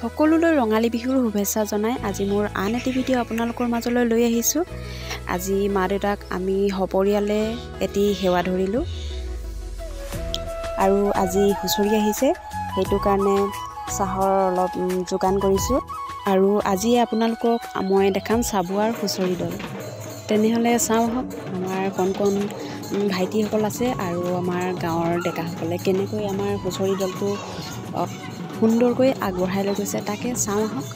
সকলোলৈ ৰঙালী বিহুৰ শুভেচ্ছা জনাই আজি মোৰ আন এটি ভিডিঅ' আপোনালোকৰ মাজলৈ লৈ আহিছোঁ। আজি মা দেউতাক আমি সপৰিয়ালে এটি সেৱা ধৰিলোঁ আৰু আজি হুঁচৰি আহিছে, সেইটো কাৰণে চাহৰ অলপ যোগান কৰিছোঁ আৰু আজি আপোনালোকক মই দেখাম চাবুৱাৰ হুঁচৰি দল। তেনেহ'লে চাওঁ আহক আমাৰ কণ কণ ভাইটিসকল আছে আৰু আমাৰ গাঁৱৰ ডেকাসকলে কেনেকৈ আমাৰ হুঁচৰি দলটো সুন্দৰকৈ আগবঢ়াই লৈ গৈছে, তাকে চাওঁ আহক।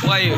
Why you?